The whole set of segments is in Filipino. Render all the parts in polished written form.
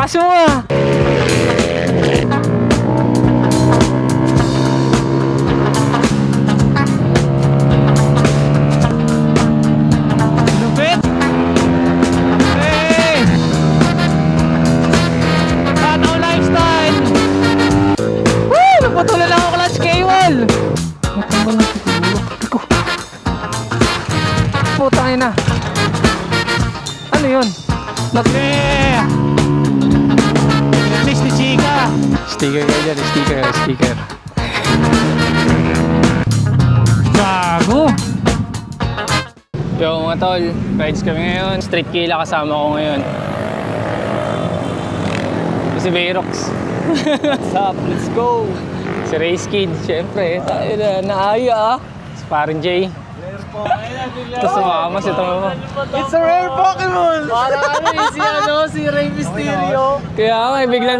lakas mo ah. Lupit. Hey! Tanaw lifestyle. Woo! Naputulan lang ako clutch cable. Matambal na siguro. Ako. Putang ina. Ano yun? Yeah! Release ni Chika. Sticker ka dyan, sticker. Gago! Yo mga tol, rides kami ngayon. Street Killa kasama ko ngayon. Si Bayrox. What's up? Let's go! Si Race Kid, syempre. Tayo na, naaya ah. Si Parin J. Ito sumama si Tromo. It's a rare Pokemon! Parang si Rey Mysterio. Kaya nga,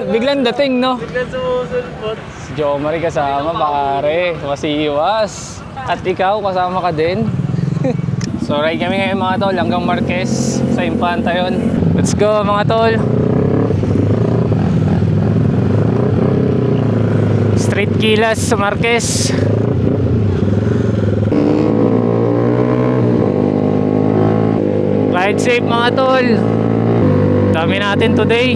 biglang dating, no? Biglang sumusulpot. Si Jo Marie kasama, pare. Masiiwas. At ikaw, kasama ka din. So, ride kami ngayon mga tol, hanggang Marquez sa Infanta yun. Let's go mga tol. Street Killas sa Marquez. Ride safe mga tol. Dami natin today.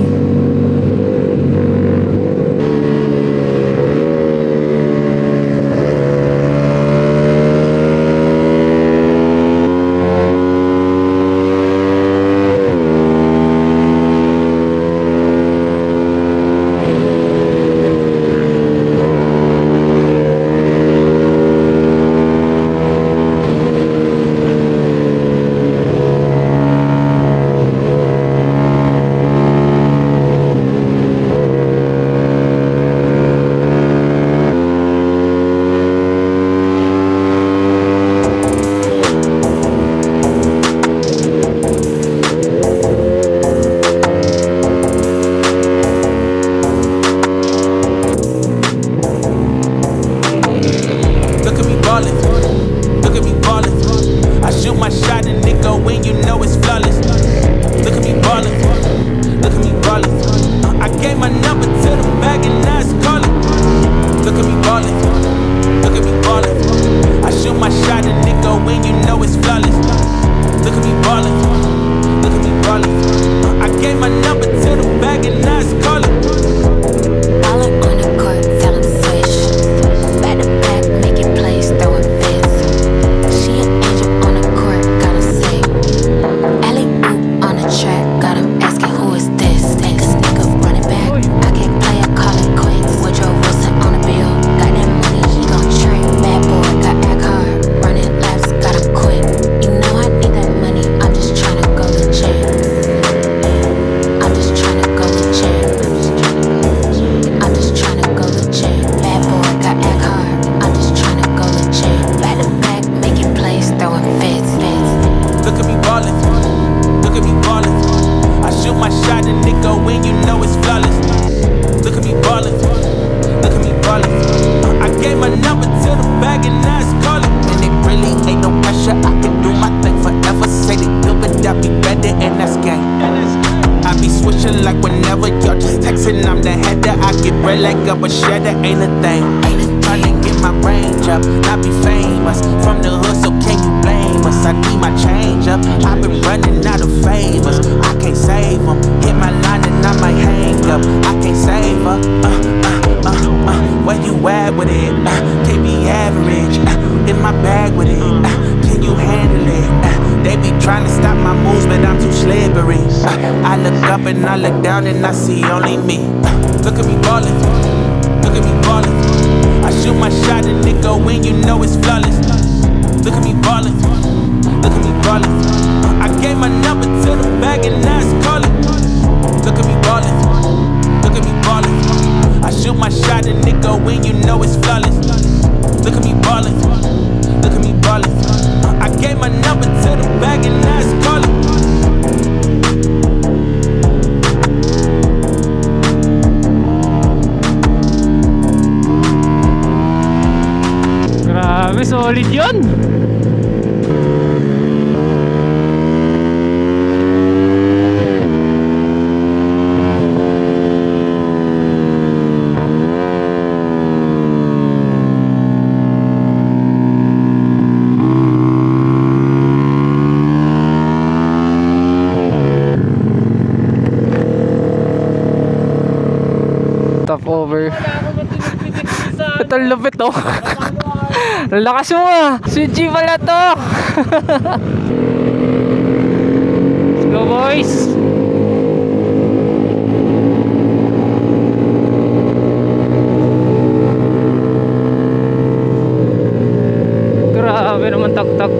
But share that ain't a thing. Tryna get my range up, not be famous. From the hood, so can you blame us? I need my change up. I've been running out of favors. I can't save them. Hit my line and I might hang up. I can't save her. Where you at with it? Can't be average. In my bag with it. Can you handle it? They be trying to stop my moves, but I'm too slippery. I look up and I look down and I see only me. Look at me ballin'. Look at me ballin'. I shoot my shot and it go in, you know it's flawless. Look at me ballin'. Look at me ballin'. I gave my number to the bag and now it's callin'. Look at me ballin'. Look at me ballin'. I shoot my shot and it go in, you know it's flawless. Look at me ballin'. Look at me ballin'. I gave my number to the bag and now it's callin'. Grabe, solid yun. ang lupit oh. Lakas mo ah. Si G pala to. Let's go boys. Grabe naman tagtag.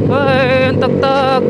Ay, ang tagtag.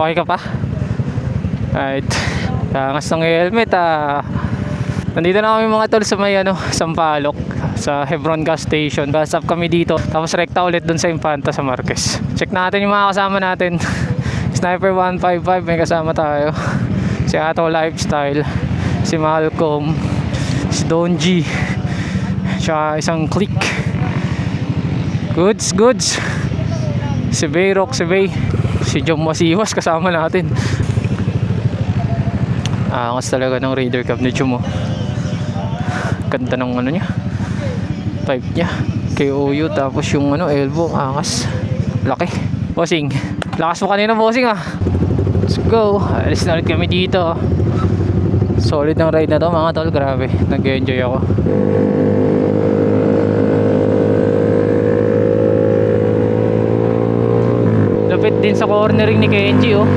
Okay ka pa? Right. Angas ng helmet ah. Nandito na kami mga tol sa may Sampaloc, sa Hebron Gas Station. Gas up kami dito. Tapos rekta ulit dun sa Infanta sa Marquez. Check natin yung mga kasama natin. Sniper 155 may kasama tayo. Si Ato Lifestyle, si Malcolm, si Donji, tsaka isang click. Goods. Si Bayrock, si Bay, si Jom Masiwas kasama natin. Angas talaga ng Raider Cab ni Jom oh. Ganda ng niya, type niya, KOU, tapos yung elbow, angas, laki. Bossing, lakas mo kanina bossing ah. Let's go, alis na ulit kami dito. Solid ng ride na to mga tol, grabe, nag-enjoy ako. Lapit din sa cornering ni Kenji oh.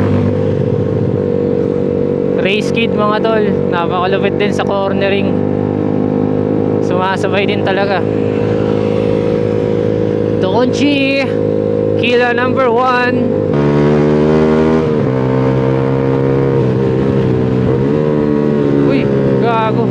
Race kit mga tol, napakalupit din sa cornering. Sumasabay din talaga. Donji, killer number 1. Uy, gago.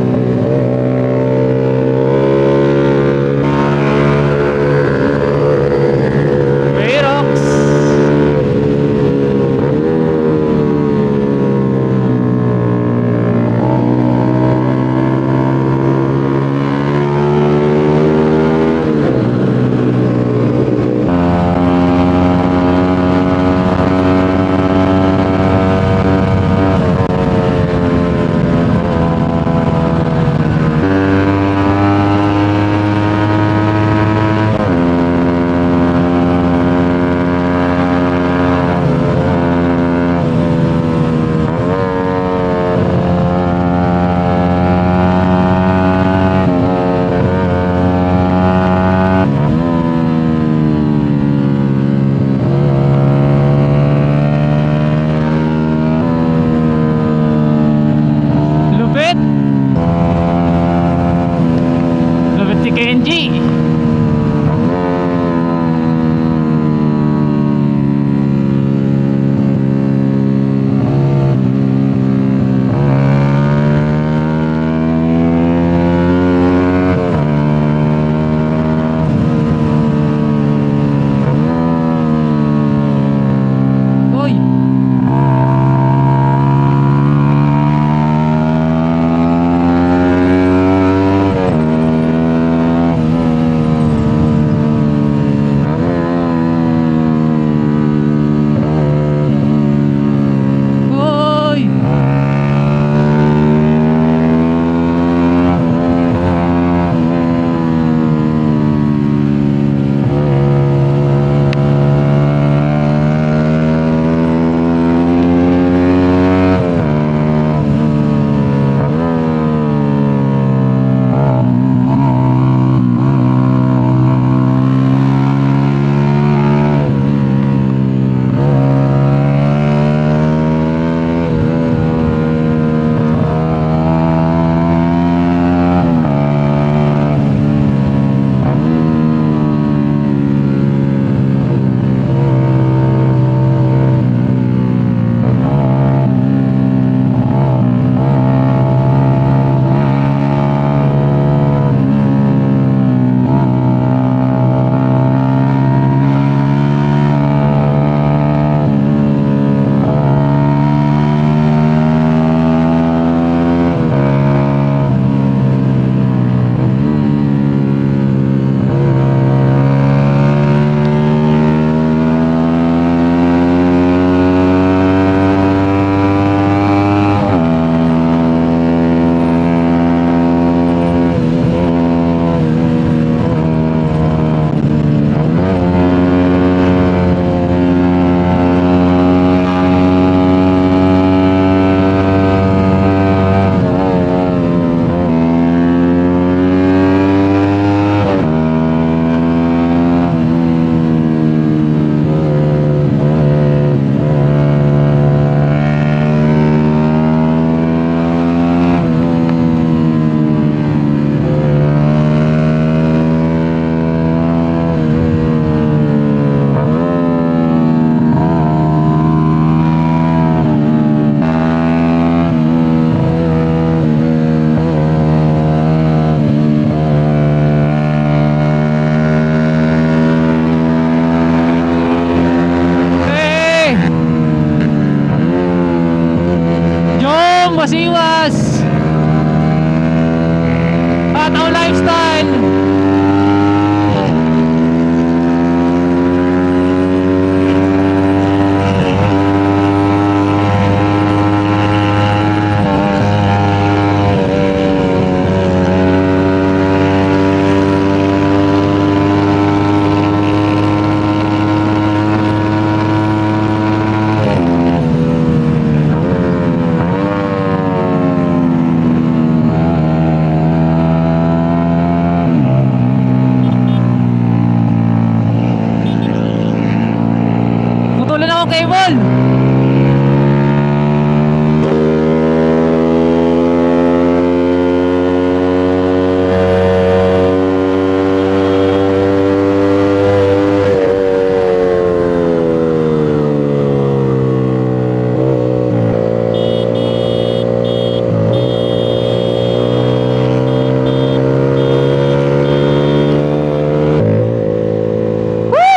ako cable.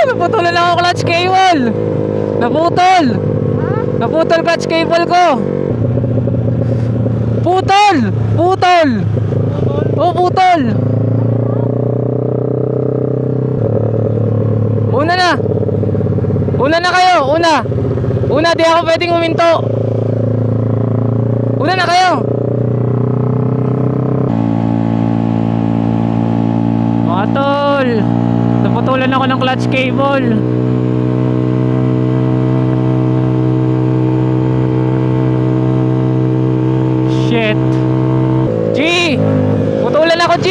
Naputulan lang ako clutch cable. Naputol. Naputol clutch cable ko. Putol. Putol. Oh, putol. Una na. Una na kayo. Una. Una, di ako pwedeng uminto. Una na kayo. Mga tol, naputulan ako ng clutch cable. Shit. G! Putulan ako, G!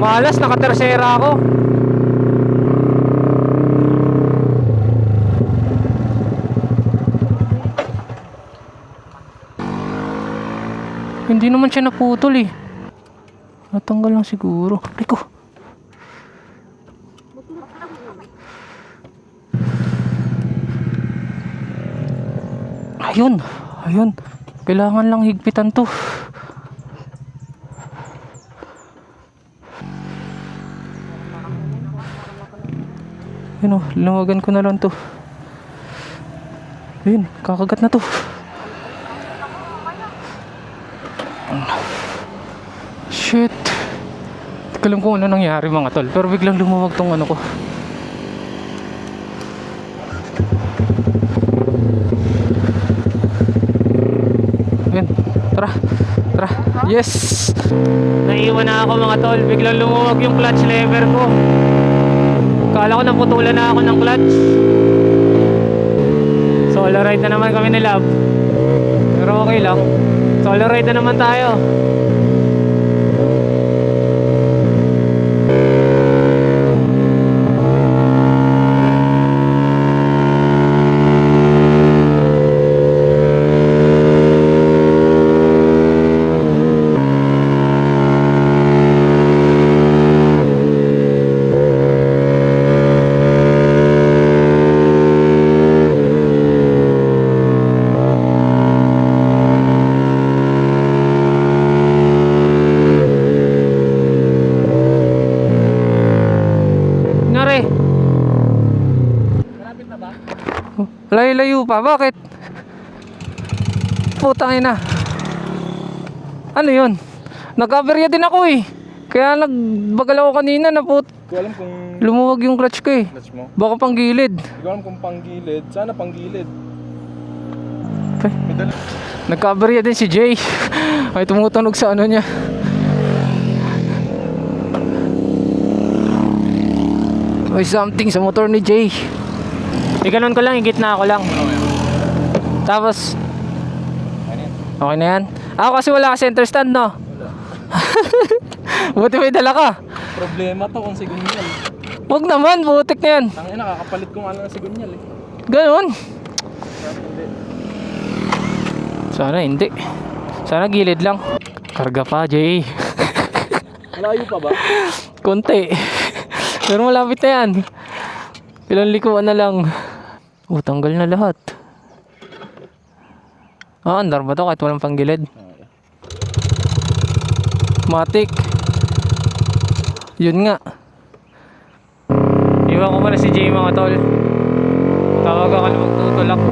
Malas, nakatersera ako. Hindi naman siya naputol eh. Natanggal lang siguro. Riko. Ayun. Ayun. Kailangan lang higpitan to. Ayun o, linawagan ko na lang to. Ayun, kakagat na to. Shit. Hindi ko alam kung ano nangyari mga tol, pero biglang lumawag tong ano ko. Ayun, tara. Tara, yes. Naiwan na ako mga tol, biglang lumawag yung clutch lever ko. Kala ko naputulan na ako ng clutch. Solo ride na naman kami ni Love. Pero okay lang. Solo ride na naman tayo. Layo-layo pa, bakit? Putang ina. Ano yun? Nag-aberya din ako eh. Kaya nagbagal ako kanina, Ko alam kung lumuwag yung clutch ko eh. clutch mo. Baka pang gilid. Hindi ko alam kung panggilid. Sana panggilid. Okay. Nagka-aberya din si Jay. Ay tumutunog sa ano niya. May something sa motor ni Jay. Ganun ko lang, higit na ako lang. Tapos okay na yan? Ako kasi wala ka center stand, no? Buti may dala ka. Problema to kung sigunyal. Huwag naman, butik na yan. Tangina, nakakapalit kong ano ng sigunyal eh. Ganun. Hindi. Sana hindi. Sana gilid lang. Karga pa, Jay. Malayo pa ba? Konti. Pero malapit na yan. Ilang likuan na lang. Tanggal na lahat. Andar ba to kahit walang panggilid? Matik. Yun nga. Iwan ko muna si Jay mga tol. Tawag ako na magtutulak.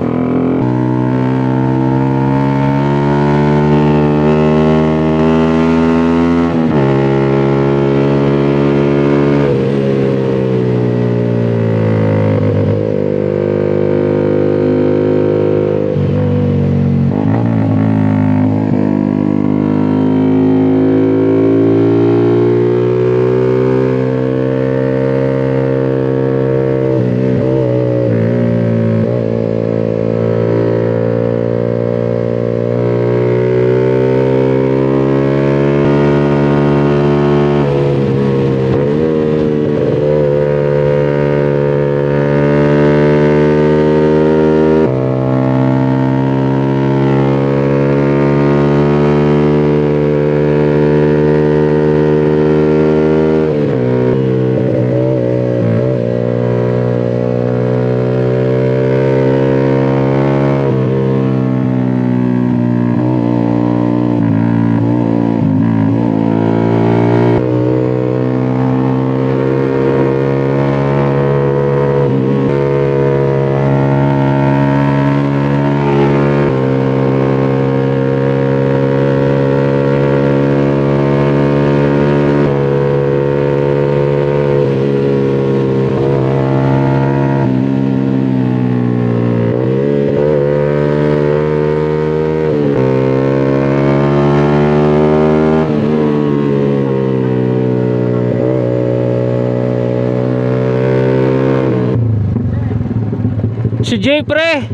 Jay pre.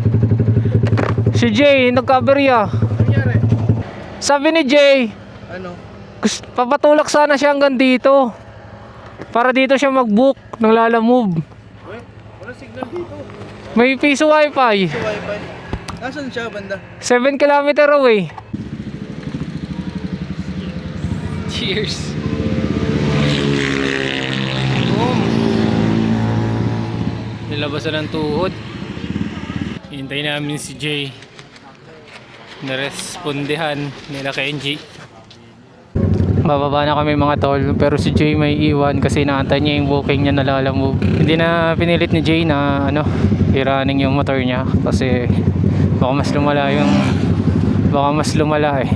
Si Jay nagka-aberya. Nangyari? Sabi ni Jay, Ano? papatulak sana siya hanggang dito. Para dito siya mag-book ng Lala Move. Uy, wala signal dito. May piso wifi. Sa wifi. Nasaan siya banda? 7 kilometer away. Cheers. Boom. Nilabasan ng tuhod. Hintay namin si Jay. Narespondehan nila Kenji. Bababa na kami mga tol, pero si Jay may iwan kasi naantay niya yung booking niya na Lala Move. Hindi na pinilit ni Jay na i-running yung motor niya kasi baka mas lumala eh.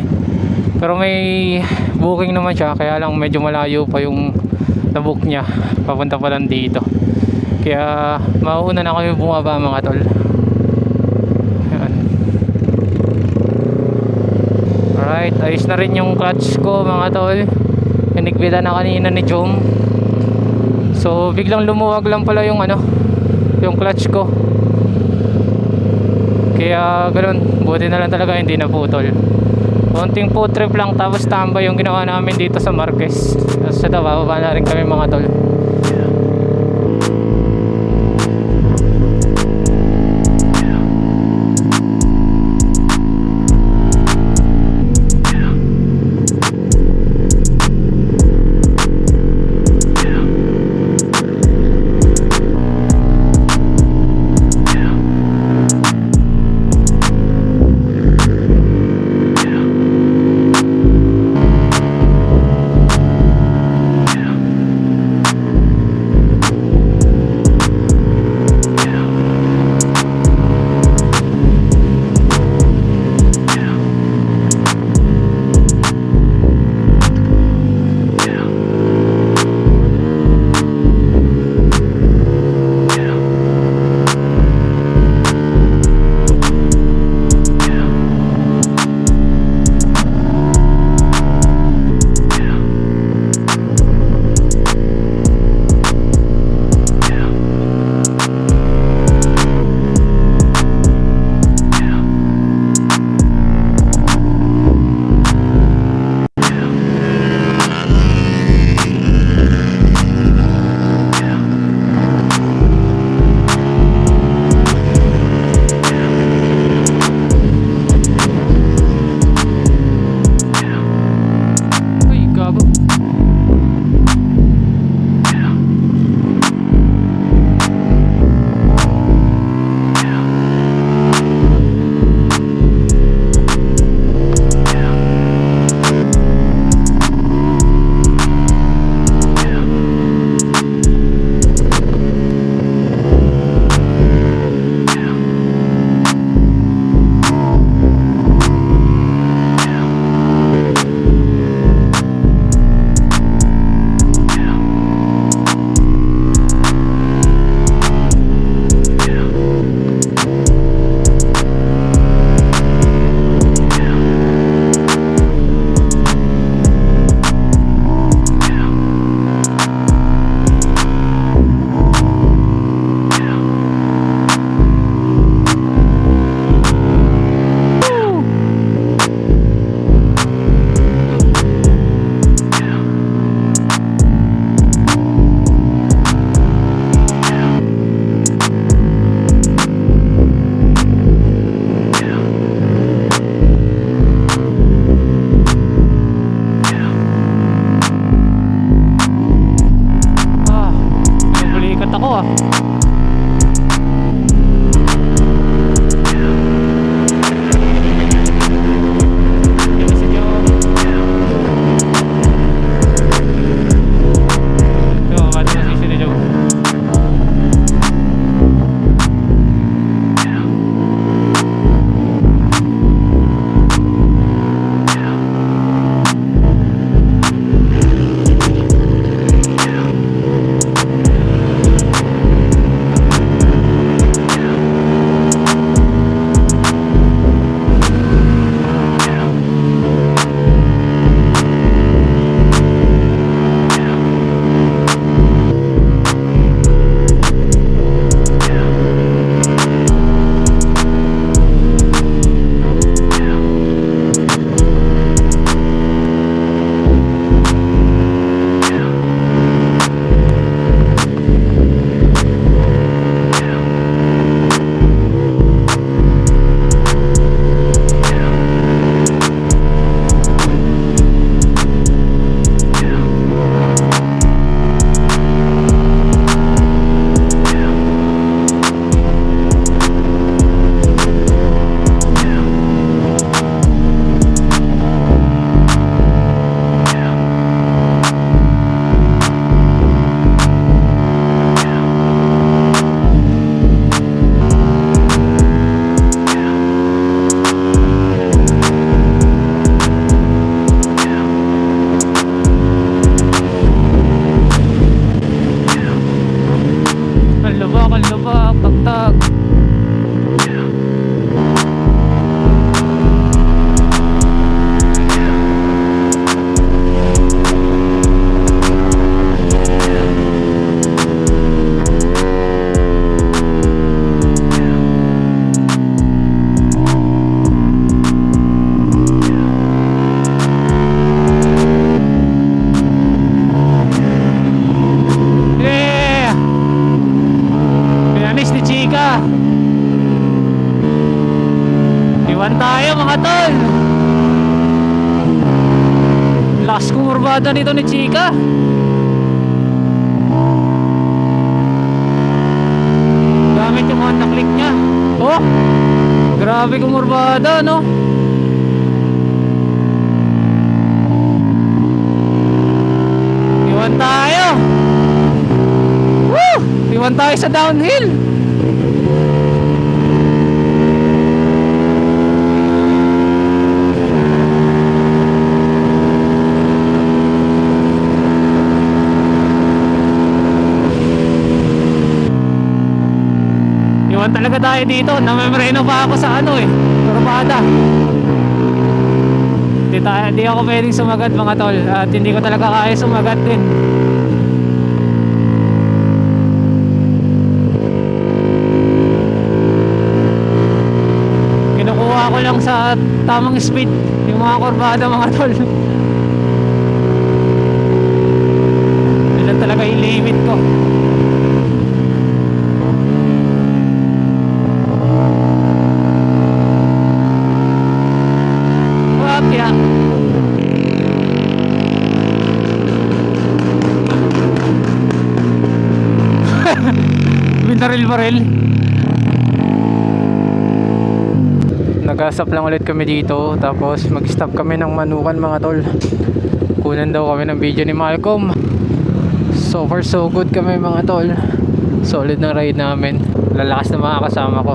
Pero may booking naman siya, kaya lang medyo malayo pa yung na-book niya. Papunta pa lang dito. Kaya mauuna na kami bumaba mga tol. Yan. Alright, ayos na rin yung clutch ko mga tol. Inigpita na kanina ni Jom. So biglang lumuwag lang pala yung yung clutch ko. Kaya ganoon, buti na lang talaga hindi naputol. Konting food trip lang tapos tambay yung ginawa namin dito sa Marquez. Tapos ito, bababa na rin kami mga tol. Iwan tayo mga tol. Lakas kumurbada nito ni Chika. Gamit yung mga naklik niya. Oh, grabe kumurbada no. Iwan tayo. Woo! Iwan tayo sa downhill. Iwan talaga tayo dito. Namemreno pa ako sa ano kurbada. Di ako pwedeng sumagat mga tol. At hindi ko talaga kaya sumagat din. Kinukuha ko lang sa tamang speed yung mga kurbada mga tol. Ilan talaga yung limit ko. Wapya. Binaril-baril. Nag-asap lang ulit kami dito. Tapos mag-stop kami ng Manukan mga tol. Kunan daw kami ng video ni Malcolm. So far so good kami mga tol. Solid na ride namin. Lalakas na mga kasama ko.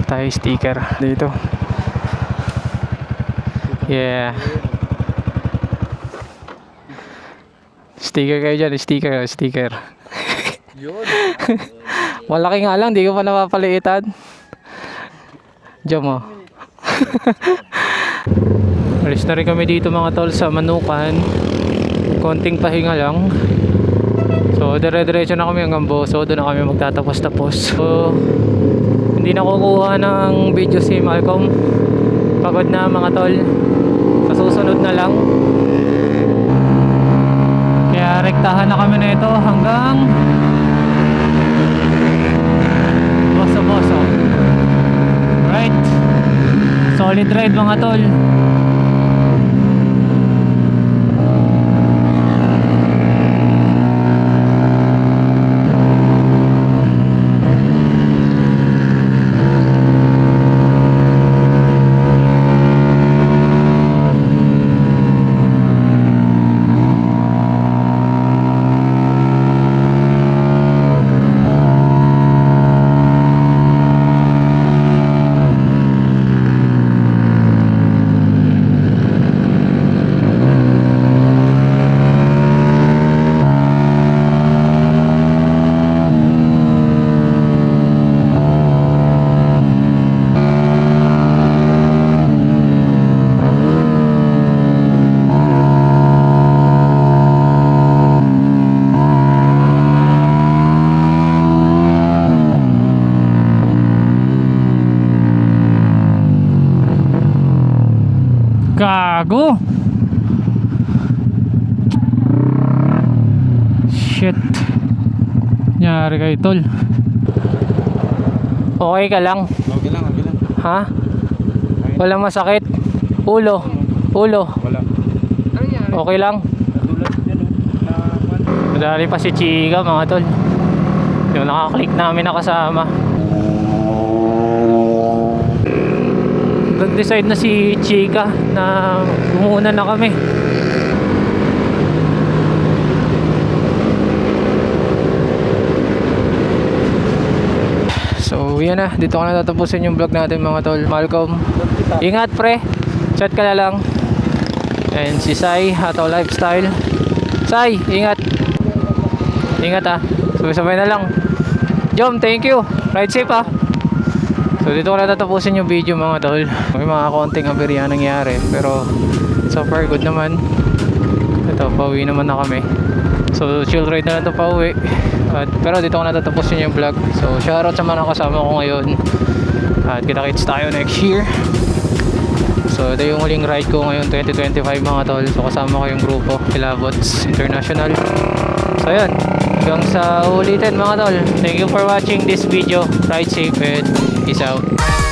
Tayo sticker dito. Yeah. Sticker kayo dyan, sticker. Yun. Malaki nga lang, di ko pa napapaliitan. Diyan mo. Alis na rin kami dito mga tol sa Manukan. Konting pahinga lang. So dire-diretso na kami hanggang Boso. Doon na kami magtatapos-tapos. So hindi na kukuha ng video si Malcolm. Pagod na mga tol. Sa susunod na lang. Kaya rektahan na kami na ito hanggang Boso. Right. Solid ride mga tol. Gago. Shit. Nyari kay tol. Okay ka lang? Okay lang. Ha? Walang masakit? Ulo? Ulo? Wala. Okay lang? Tulad yan o. Madali pa si Chika mga tol. Yung nakaklik namin na kasama. Nag-decide na si Chika na umuna na kami. So yan na, dito ko na tatapusin yung vlog natin mga tol. Malcolm, ingat pre, chat ka na lang. And si Sai, Hataw Lifestyle. Sai, ingat. Ingat ah, sabay-sabay na lang. Jom, thank you, ride safe ah. So dito ko na tatapusin yung video mga tol. May mga konting aberya nangyari, pero so far good naman. Ito, pauwi naman na kami. So chill ride na lang ito pauwi. Pero dito ko na tatapusin yung vlog. So shoutout sa mga kasama ko ngayon. At kita-kits tayo next year. So ito yung huling ride ko ngayon 2025 mga tol. So kasama ko yung grupo Kilabots International. So yun, hanggang sa ulitin mga tol. Thank you for watching this video. Ride safe and peace out.